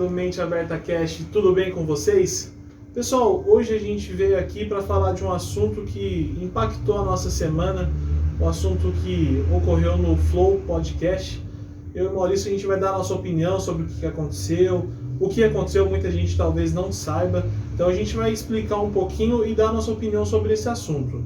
do Mente Aberta Cast, tudo bem com vocês? Pessoal, hoje a gente veio aqui para falar de um assunto que impactou a nossa semana, um assunto que ocorreu no Flow Podcast. Eu e o Maurício, a gente vai dar a nossa opinião sobre o que aconteceu muita gente talvez não saiba, então a gente vai explicar um pouquinho e dar a nossa opinião sobre esse assunto.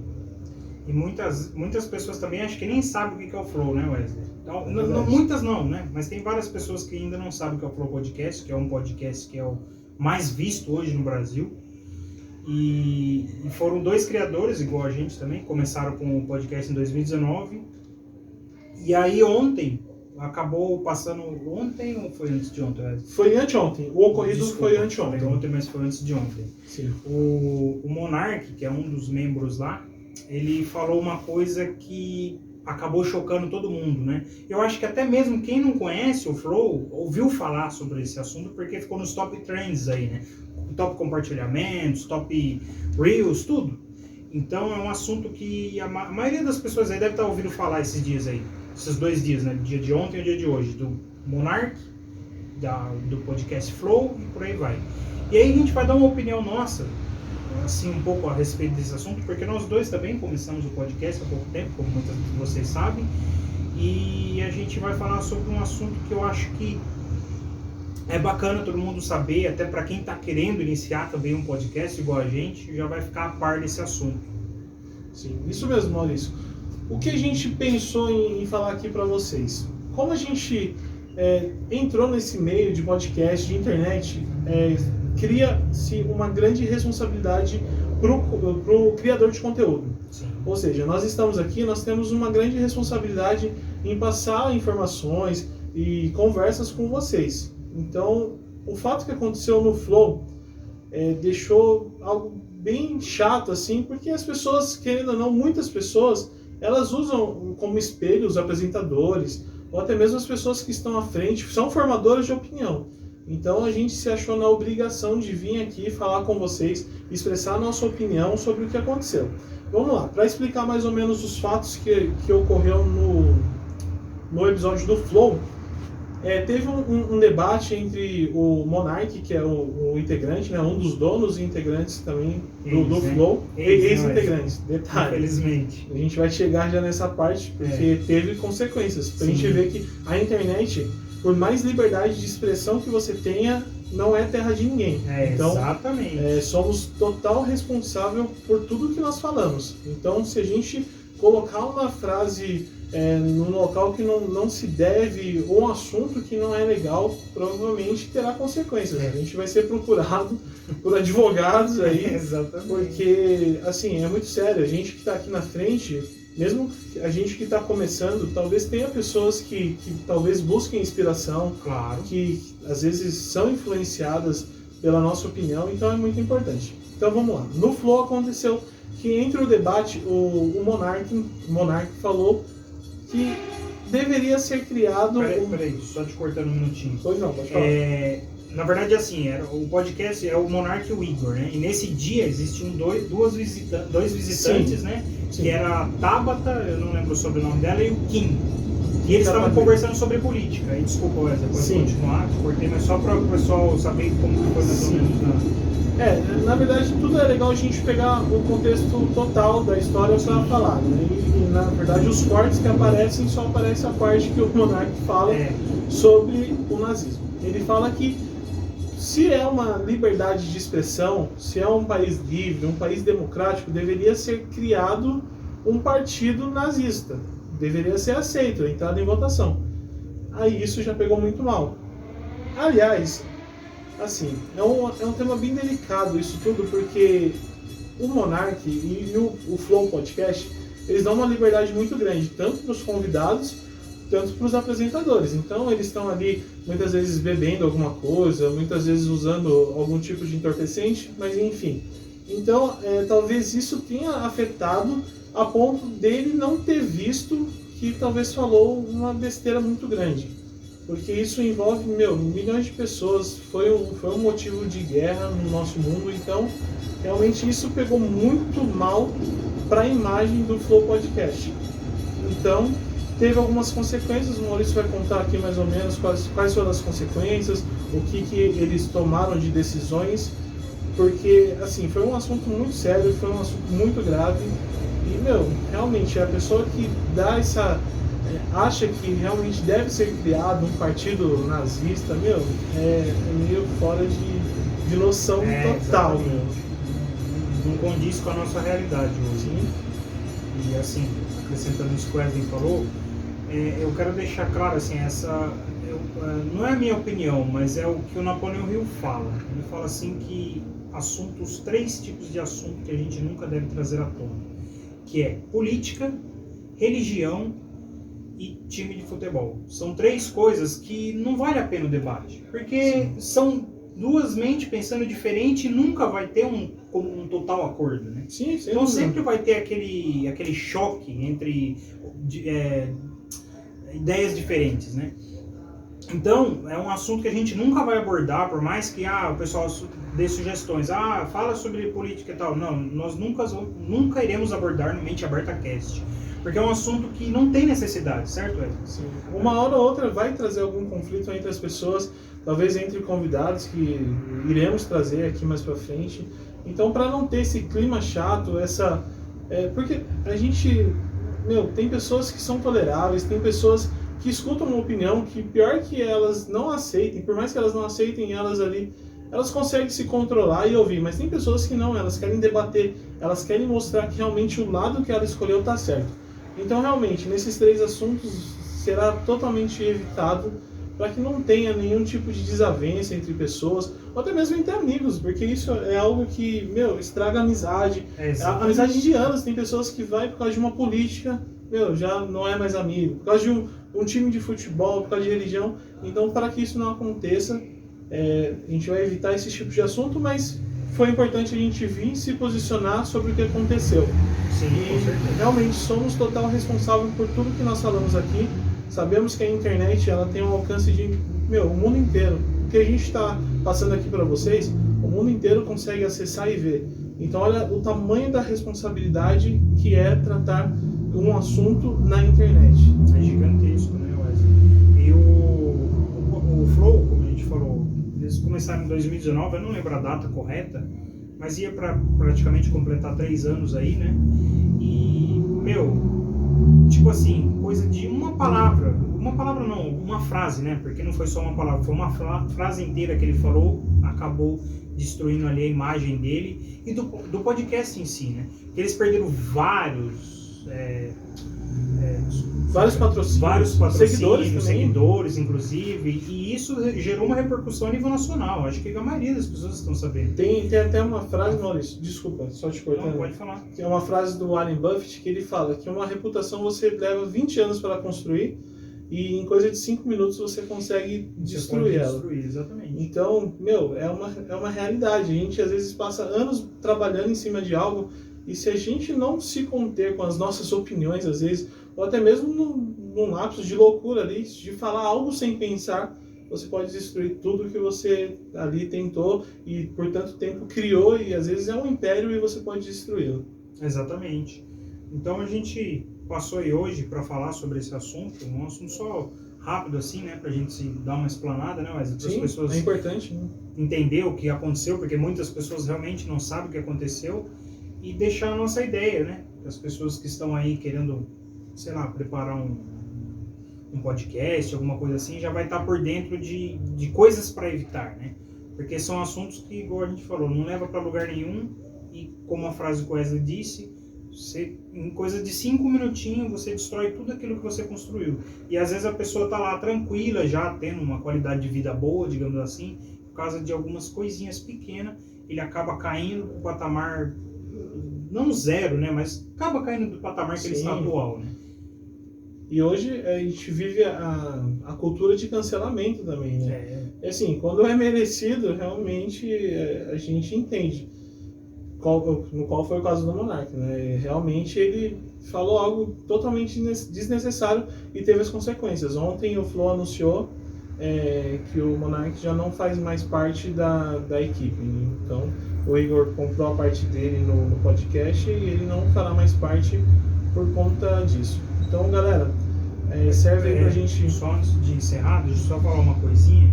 E muitas pessoas também acho que nem sabem o que é o Flow, né, Wesley? Então, muitas não, né? Mas tem várias pessoas que ainda não sabem o que é o Flow Podcast, que é um podcast que é o mais visto hoje no Brasil. E foram dois criadores, igual a gente também, começaram com o podcast em 2019. E aí ontem, acabou passando... Ontem ou foi antes de ontem, Wesley? Foi anteontem, o ocorrido foi anteontem. Foi ontem, mas foi antes de ontem. Sim. O Monark, que é um dos membros lá, ele falou uma coisa que acabou chocando todo mundo, né? Eu acho que até mesmo quem não conhece o Flow ouviu falar sobre esse assunto porque ficou nos top trends aí, né? Top compartilhamentos, top reels, tudo. Então é um assunto que a maioria das pessoas aí deve estar ouvindo falar esses dias aí, esses 2 dias, né? Dia de ontem e o dia de hoje, do Monark, do podcast Flow e por aí vai. E aí a gente vai dar uma opinião nossa, assim, um pouco a respeito desse assunto, porque nós dois também começamos o podcast há pouco tempo, como muitos de vocês sabem, e a gente vai falar sobre um assunto que eu acho que é bacana todo mundo saber, até para quem está querendo iniciar também um podcast igual a gente, já vai ficar a par desse assunto. Sim, isso mesmo, Maurício. O que a gente pensou em falar aqui para vocês? Como a gente entrou nesse meio de podcast, de internet, cria-se uma grande responsabilidade para o criador de conteúdo. Sim. Ou seja, nós estamos aqui, nós temos uma grande responsabilidade em passar informações e conversas com vocês. Então, o fato que aconteceu no Flow deixou algo bem chato, assim, porque as pessoas, querendo ou não, muitas pessoas, elas usam como espelho os apresentadores, ou até mesmo as pessoas que estão à frente, são formadoras de opinião. Então a gente se achou na obrigação de vir aqui falar com vocês, expressar a nossa opinião sobre o que aconteceu. Vamos lá, para explicar mais ou menos os fatos que ocorreu no episódio do Flow, teve um debate entre o Monark, que é o integrante, né, um dos donos e integrantes também do Flow, ex-integrantes, detalhe. Infelizmente. A gente vai chegar já nessa parte, porque teve consequências. Pra gente ver que a internet, por mais liberdade de expressão que você tenha, não é terra de ninguém. Então, exatamente. Somos total responsável por tudo que nós falamos. Então, se a gente colocar uma frase num local que não se deve, ou um assunto que não é legal, provavelmente terá consequências. A gente vai ser procurado por advogados aí, Exatamente. Porque, assim, é muito sério. A gente que está aqui na frente, mesmo a gente que está começando, talvez tenha pessoas que talvez busquem inspiração, claro, que às vezes são influenciadas pela nossa opinião, então é muito importante. Então vamos lá. No Flow aconteceu que entre o debate, o Monark falou que deveria ser criado... Peraí, só te cortando um minutinho. Pois não, pode falar. Na verdade, assim, o podcast é o Monark e o Igor, né? E nesse dia existiam dois visitantes, né? Sim. Que era a Tabata, eu não lembro o sobrenome dela, e o Kim. E eles estavam conversando sobre política. E desculpa, Wesley, pode continuar, te cortei, mas só para o pessoal saber como foi mais ou menos. Na verdade, tudo é legal a gente pegar o contexto total da história para falar, né? E, na verdade, os cortes que aparecem, só aparece a parte que o Monark fala sobre o nazismo. Ele fala que se é uma liberdade de expressão, se é um país livre, um país democrático, deveria ser criado um partido nazista. Deveria ser aceito, entrado em votação. Aí isso já pegou muito mal. Aliás, assim, é um tema bem delicado isso tudo, porque o Monark e o Flow Podcast, eles dão uma liberdade muito grande, tanto para os convidados, tanto para os apresentadores. Então eles estão ali, muitas vezes bebendo alguma coisa, muitas vezes usando algum tipo de entorpecente, mas enfim. Então, talvez isso tenha afetado a ponto dele não ter visto que talvez falou uma besteira muito grande. Porque isso envolve, milhões de pessoas, foi um motivo de guerra no nosso mundo, então realmente isso pegou muito mal para a imagem do Flow Podcast. Então, teve algumas consequências. O Maurício vai contar aqui mais ou menos quais foram as consequências, o que eles tomaram de decisões, porque assim, foi um assunto muito sério, foi um assunto muito grave e, realmente a pessoa que dá acha que realmente deve ser criado um partido nazista, é meio fora de noção total, Não condiz com a nossa realidade hoje. Sim. E assim, acrescentando isso que o Wesley falou, eu quero deixar claro, assim, não é a minha opinião, mas é o que o Napoleão Hill fala. Ele fala assim que três tipos de assunto que a gente nunca deve trazer à tona, que é política, religião e time de futebol. São três coisas que não vale a pena o debate, porque são duas mentes pensando diferente e nunca vai ter um total acordo, né? Sim, então sempre vai ter aquele choque entre ideias diferentes, né? Então, é um assunto que a gente nunca vai abordar, por mais que o pessoal dê sugestões. Fala sobre política e tal. Não, nós nunca iremos abordar no Mente Aberta Cast. Porque é um assunto que não tem necessidade, certo, Wesley? Sim. Uma hora ou outra vai trazer algum conflito entre as pessoas, talvez entre convidados que iremos trazer aqui mais pra frente. Então, para não ter esse clima chato, porque a gente, tem pessoas que são toleráveis, tem pessoas que escutam uma opinião que, pior que elas não aceitem, por mais que elas não aceitem, elas conseguem se controlar e ouvir, mas tem pessoas que não, elas querem debater, elas querem mostrar que realmente o lado que ela escolheu está certo. Então, realmente, nesses três assuntos será totalmente evitado para que não tenha nenhum tipo de desavença entre pessoas, ou até mesmo entre amigos, porque isso é algo que, estraga a amizade. A amizade de anos, tem pessoas que vai por causa de uma política, já não é mais amigo, por causa de um time de futebol, por causa de religião. Então, para que isso não aconteça, a gente vai evitar esse tipo de assunto, mas foi importante a gente vir se posicionar sobre o que aconteceu. Sim, com certeza. Realmente somos total responsáveis por tudo que nós falamos aqui. Sabemos que a internet ela tem um alcance de o mundo inteiro. O que a gente está passando aqui para vocês, o mundo inteiro consegue acessar e ver. Então olha o tamanho da responsabilidade que é tratar um assunto na internet. É gigantesco, né, Wesley? E o Flow, como a gente falou, eles começaram em 2019, eu não lembro a data correta, mas ia para praticamente completar 3 anos aí, né? E, tipo assim, coisa de uma palavra não, uma frase, né? Porque não foi só uma palavra, foi uma frase inteira que ele falou, acabou destruindo ali a imagem dele e do podcast em si, né? Porque eles perderam vários patrocínios, seguidores, inclusive, e isso gerou uma repercussão a nível nacional. Acho que a maioria das pessoas estão sabendo. Tem até uma frase, Maurício, desculpa, só te cortando. Não, pode falar. Tem uma frase do Warren Buffett que ele fala que uma reputação você leva 20 anos para construir e em coisa de 5 minutos você consegue destruir ela. Exatamente. Então, é uma realidade. A gente às vezes passa anos trabalhando em cima de algo e se a gente não se conter com as nossas opiniões, às vezes, ou até mesmo num lapso de loucura ali, de falar algo sem pensar, você pode destruir tudo que você ali tentou e por tanto tempo criou, e às vezes é um império e você pode destruí-lo. Exatamente. Então a gente passou aí hoje para falar sobre esse assunto, um assunto só rápido assim, né, pra gente dar uma explanada, né, mas as pessoas é importante, né? Entender o que aconteceu, porque muitas pessoas realmente não sabem o que aconteceu, e deixar a nossa ideia, né, as pessoas que estão aí querendo, sei lá, preparar um podcast, alguma coisa assim, já vai estar por dentro de coisas para evitar, né, porque são assuntos que, igual a gente falou, não leva para lugar nenhum, e como a frase que o Wesley disse, em coisa de 5 minutinhos você destrói tudo aquilo que você construiu. E às vezes a pessoa está lá tranquila, já tendo uma qualidade de vida boa, digamos assim, por causa de algumas coisinhas pequenas, ele acaba caindo do patamar, não zero, né, mas acaba caindo do patamar que ele está atual, né. E hoje a gente vive a cultura de cancelamento também, né? Assim, quando é merecido, realmente a gente entende. No qual foi o caso do Monark, né? Realmente ele falou algo totalmente desnecessário e teve as consequências. Ontem o Flow anunciou que o Monark já não faz mais parte da equipe. Então o Igor comprou a parte dele no podcast e ele não fará mais parte por conta disso. Então, galera, serve aí pra gente... Só antes de encerrar, deixa eu só falar uma coisinha,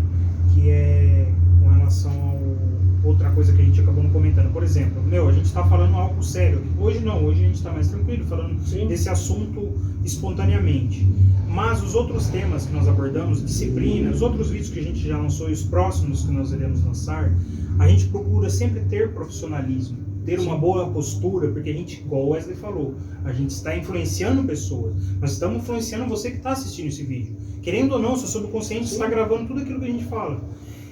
que é com relação a outra coisa que a gente acabou não comentando. Por exemplo, a gente está falando algo sério. Hoje não, hoje a gente está mais tranquilo, falando desse assunto espontaneamente. Mas os outros temas que nós abordamos, disciplina, os outros vídeos que a gente já lançou e os próximos que nós iremos lançar, a gente procura sempre ter profissionalismo, ter uma boa postura, porque a gente, igual o Wesley falou, a gente está influenciando pessoas. Nós estamos influenciando você que está assistindo esse vídeo. Querendo ou não, seu subconsciente está gravando tudo aquilo que a gente fala.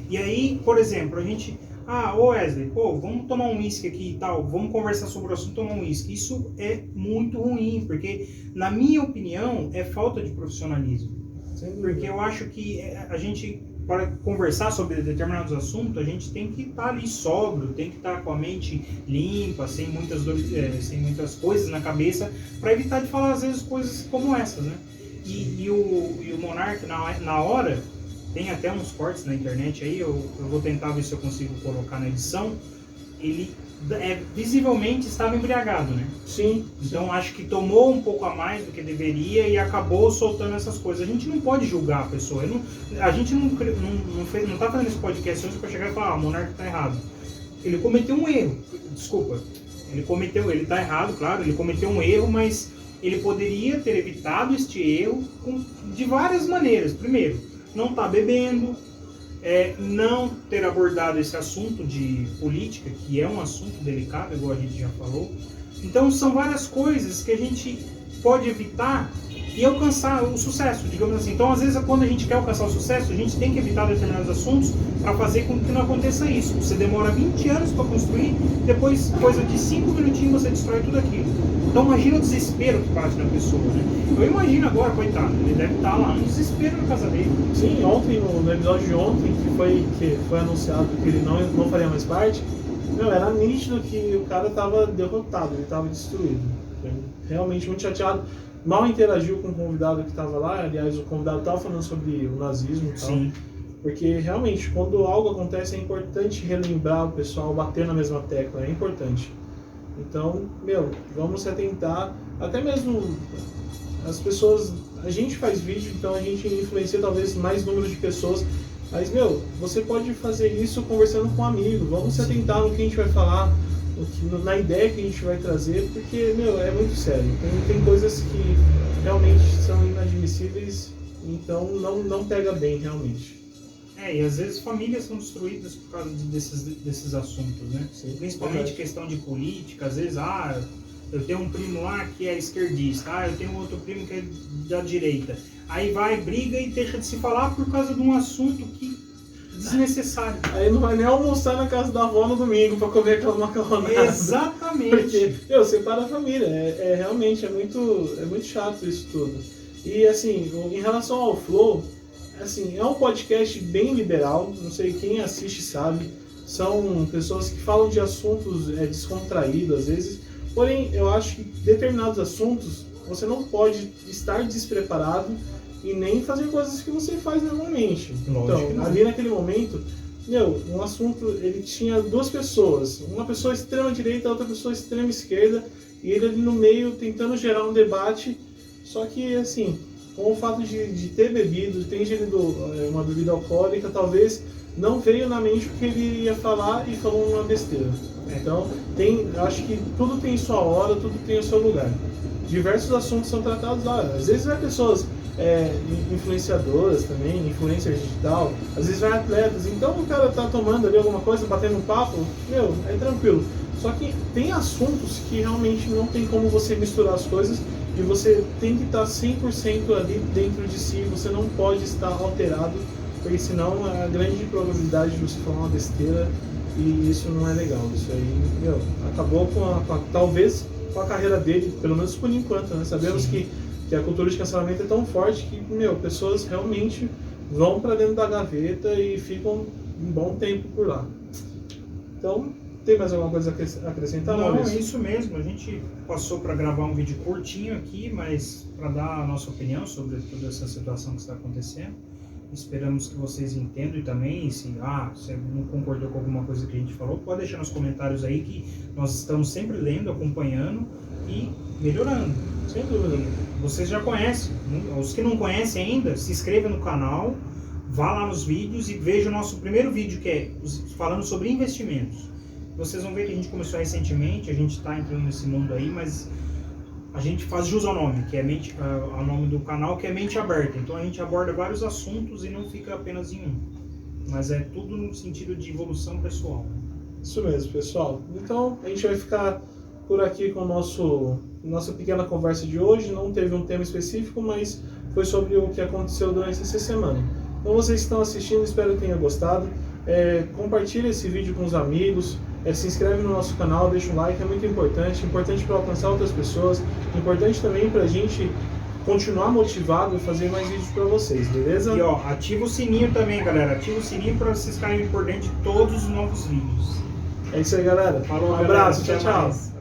E aí, por exemplo, a gente... ô Wesley, vamos tomar um uísque aqui e tal, vamos conversar sobre o assunto, tomar um uísque. Isso é muito ruim, porque, na minha opinião, é falta de profissionalismo. Porque eu acho que a gente, para conversar sobre determinados assuntos, a gente tem que estar ali sóbrio, tem que estar com a mente limpa, sem muitas coisas na cabeça, para evitar de falar, às vezes, coisas como essas, né? E o Monark, na hora... Tem até uns cortes na internet aí, eu vou tentar ver se eu consigo colocar na edição. Ele visivelmente estava embriagado, né? Sim. Então acho que tomou um pouco a mais do que deveria e acabou soltando essas coisas. A gente não pode julgar a pessoa. A gente não tá fazendo esse podcast hoje para chegar e falar, o Monark tá errado. Ele cometeu um erro. Desculpa. Ele tá errado, claro, ele cometeu um erro, mas ele poderia ter evitado este erro de várias maneiras. Primeiro, não estar bebendo, não ter abordado esse assunto de política, que é um assunto delicado, igual a gente já falou. Então são várias coisas que a gente pode evitar e alcançar o sucesso, digamos assim. Então às vezes quando a gente quer alcançar o sucesso, a gente tem que evitar determinados assuntos para fazer com que não aconteça isso. Você demora 20 anos para construir, depois, coisa de 5 minutinhos, você destrói tudo aquilo. Então imagina o desespero que bate na pessoa, né? Eu imagino agora, coitado, ele deve estar lá no desespero na casa dele. Sim, ontem, no episódio de ontem, que foi anunciado que ele não faria mais parte, era nítido que o cara estava derrotado, ele estava destruído. Realmente muito chateado. Mal interagiu com o convidado que estava lá, aliás, o convidado estava falando sobre o nazismo e tal. Sim. Porque realmente, quando algo acontece, é importante relembrar o pessoal, bater na mesma tecla, é importante. Então, vamos se atentar, até mesmo as pessoas, a gente faz vídeo, então a gente influencia talvez mais número de pessoas, mas, você pode fazer isso conversando com um amigo, vamos se atentar no que a gente vai falar, na ideia que a gente vai trazer, porque, é muito sério, tem coisas que realmente são inadmissíveis, então não pega bem, realmente. E às vezes famílias são destruídas por causa desses assuntos, né? Sim, principalmente questão de política, às vezes, eu tenho um primo lá que é esquerdista, eu tenho outro primo que é da direita. Aí vai, briga e deixa de se falar por causa de um assunto que desnecessário. Aí não vai nem almoçar na casa da avó no domingo pra comer aquela macarronada. Exatamente. Porque, separa a família. Realmente, é muito chato isso tudo. E, assim, em relação ao Flow, assim, é um podcast bem liberal, não sei quem assiste sabe, são pessoas que falam de assuntos descontraídos às vezes, porém eu acho que determinados assuntos você não pode estar despreparado e nem fazer coisas que você faz normalmente. Então, ali naquele momento, um assunto, ele tinha duas pessoas, uma pessoa extrema direita, outra pessoa extrema esquerda, e ele ali no meio tentando gerar um debate, só que assim, com o fato de ter bebido, de ter ingerido uma bebida alcoólica, talvez não veio na mente o que ele ia falar e falou uma besteira. Então, acho que tudo tem sua hora, tudo tem o seu lugar. Diversos assuntos são tratados lá. Às vezes vai pessoas influenciadoras também, influencers digital, às vezes vai atletas. Então o cara tá tomando ali alguma coisa, batendo um papo, é tranquilo. Só que tem assuntos que realmente não tem como você misturar as coisas. E você tem que estar 100% ali dentro de si, você não pode estar alterado, porque senão a grande probabilidade de você falar uma besteira, e isso não é legal. Isso aí, acabou talvez com a carreira dele, pelo menos por enquanto, né? Sabemos que a cultura de cancelamento é tão forte que, pessoas realmente vão para dentro da gaveta e ficam um bom tempo por lá. Então, tem mais alguma coisa a acrescentar? Não, Maurício? é isso mesmo. A gente passou para gravar um vídeo curtinho aqui, mas para dar a nossa opinião sobre toda essa situação que está acontecendo. Esperamos que vocês entendam e também, se você não concordou com alguma coisa que a gente falou, pode deixar nos comentários aí que nós estamos sempre lendo, acompanhando. e melhorando. Sem dúvida. Vocês já conhecem, né? Os que não conhecem ainda, se inscreva no canal, vá lá nos vídeos e veja o nosso primeiro vídeo, que é falando sobre investimentos. Vocês vão ver que a gente começou recentemente, a gente está entrando nesse mundo aí, mas a gente faz jus ao nome, que é ao nome do canal, que é Mente Aberta. Então a gente aborda vários assuntos e não fica apenas em um. Mas é tudo no sentido de evolução pessoal. Isso mesmo, pessoal. Então a gente vai ficar por aqui com nossa pequena conversa de hoje. Não teve um tema específico, mas foi sobre o que aconteceu durante essa semana. Então vocês que estão assistindo, espero que tenham gostado. Compartilhe esse vídeo com os amigos. Se inscreve no nosso canal, deixa um like, é muito importante para alcançar outras pessoas, importante também para a gente continuar motivado e fazer mais vídeos para vocês, beleza? E ó, ativa o sininho também, galera, ativa o sininho para vocês ficarem por dentro de todos os novos vídeos. É isso aí, galera. Falou, um abraço, galera. tchau, tchau. Mais.